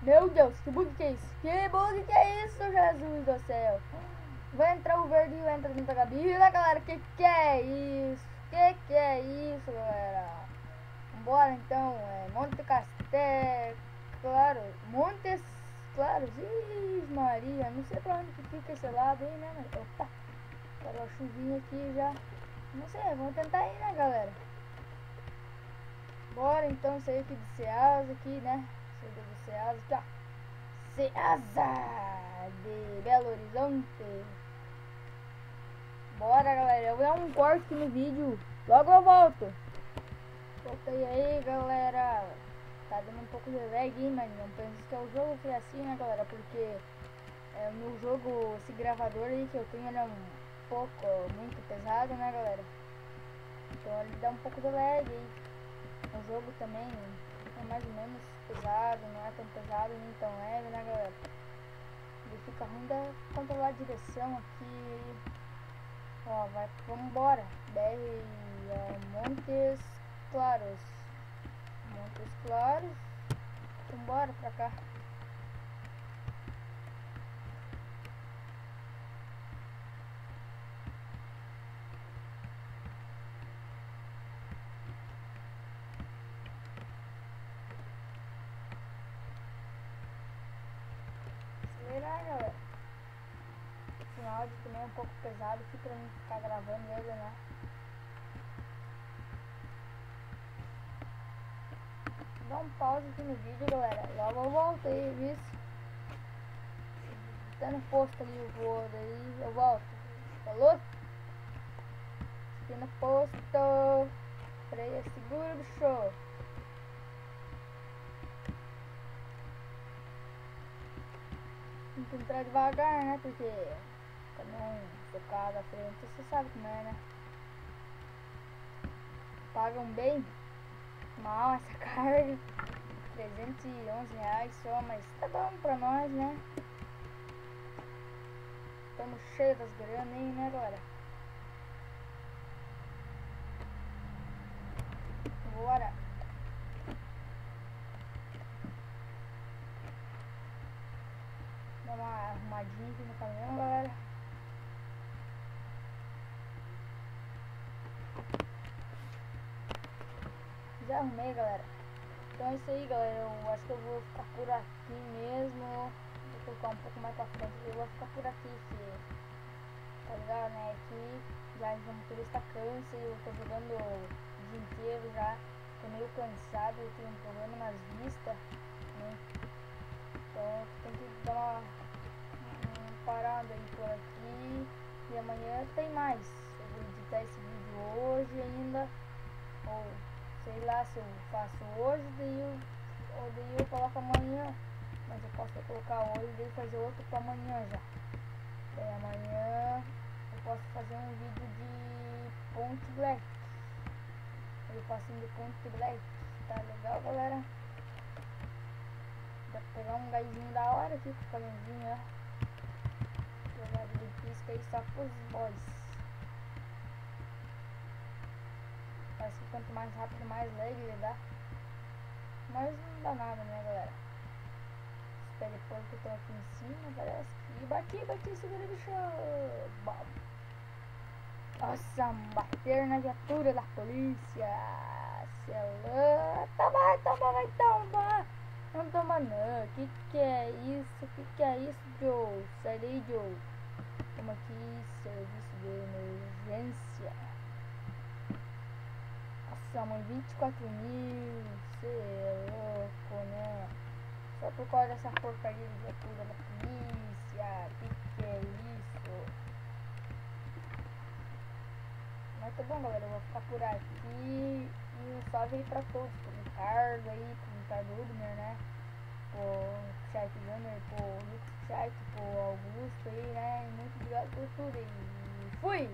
Meu Deus, que bug que é isso? Que bug que é isso, Jesus do céu? Vai entrar o verde e vai entrar dentro da cabina, galera. Que é isso? Que é isso, galera? Vambora então. Monte Castelo. Claro. Montes Claros. Ih, Maria. Não sei pra onde que fica esse lado aí, né? Mas, opa. Parou a chuvinha aqui já. Não sei, vamos tentar ir, né, galera? Bora então sair aqui de Ceasa aqui, né? Saída do Ceasa aqui, ó. Ceasa de Belo Horizonte. Bora, galera. Eu vou dar um corte aqui no vídeo. Logo eu volto. Voltei aí, galera. Tá dando um pouco de lag, hein, mas não penso que é o jogo que é assim, né, galera? Porque no jogo, esse gravador aí que eu tenho, ele é um pouco, muito pesado, né, galera? Então ele dá um pouco de lag aí. O jogo também é mais ou menos pesado, não é tão pesado nem tão leve, né, galera? Ele fica ruim de controlar a direção aqui. Ó, vambora. BR Montes Claros. Montes Claros. Vambora pra cá. Acelerar, galera. Esse áudio também é um pouco pesado aqui pra mim ficar gravando ele, né? Dá um pause aqui no vídeo, galera. Logo eu voltei, viu? Tá no posto ali o voo, daí eu volto. Falou? Aqui no posto. Freia segura, bicho. Tem que entrar devagar, né? Porque caminhão focado à frente, você sabe como é, né? Pagam bem mal essa carga. R$311 só, mas tá bom pra nós, né? Estamos cheios das granas aí, né, galera? Bora! Dá uma arrumadinha aqui no caminhão, galera. Já arrumei, galera. Então é isso aí, galera. Eu acho que eu vou ficar por aqui mesmo. Vou colocar um pouco mais pra frente. Eu vou ficar por aqui, que tá ligado, né? Aqui já o motorista cansa e eu tô jogando o dia inteiro já. Tô meio cansado, eu tenho um problema nas vistas, né? Então tem que dar uma parada aí por aqui. E amanhã tem mais. Eu vou editar esse vídeo hoje ainda. Ou sei lá se eu faço hoje, ou daí eu coloco amanhã. Mas eu posso colocar hoje e daí fazer outro para amanhã já. Daí amanhã eu posso fazer um vídeo de Ponte Black. Eu faço de Ponte Black. Tá legal, galera? Dá pra pegar um gásinho da hora aqui com o caminhãozinho, ó. Jogada de pisca aí só pros boys. Parece que quanto mais rápido, mais lag ele dá. Mas não dá nada, né, galera? Espere depois que eu tô aqui em cima, parece que... Bati, segura, bicho! Bom. Nossa, bater na viatura da polícia! Selã! Toma, vai tomar! Não toma não, que é isso? Que é isso, Joe? Sai daí, Joe! Toma aqui, serviço de emergência. Nossa, mãe, 24 mil, cê é louco, né? Só por causa dessa porcaria de viatura da polícia. Que é isso? Mas tá bom, galera, eu vou ficar por aqui. E um salve aí pra todos, pro Ricardo aí, pro Ricardo Udner, né? Pro Chat Gunner, pro Lucas Chat, pro Augusto aí, né? E muito obrigado por tudo aí. Fui!